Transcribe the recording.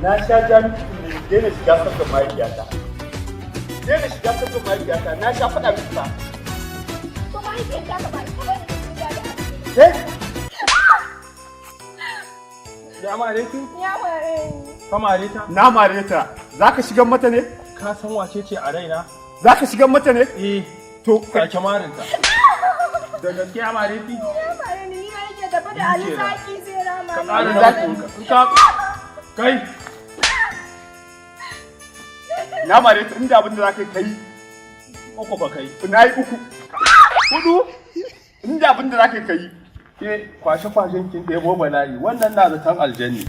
na sha jami'in ne daina shiga sabon mahaifiyata. Daina shiga sabon mahaifiyata na sha faɗa miki ba. To mahaifiyata ka ba ita bane da da Ya mare ki? Ya mare ni. Ka mare ta? Na mare ta. Za ka shigan mata ne? Ka san wace ce a raina? Za ka shigan mata ne? Eh. To, Sake marinta. Da gaskiya mare ki? Ya mare ni ma yake tafi da alzaki zai rama. Ka ƙara zakinka. In ka kai. na mare ta inda abin da za ka yi. Uku ba kai. Na yi uku. Hudu. Inda abin da za ka yi. Ke kwashe-kwashen kin ɗebo bala'i wannan na zaton aljanni.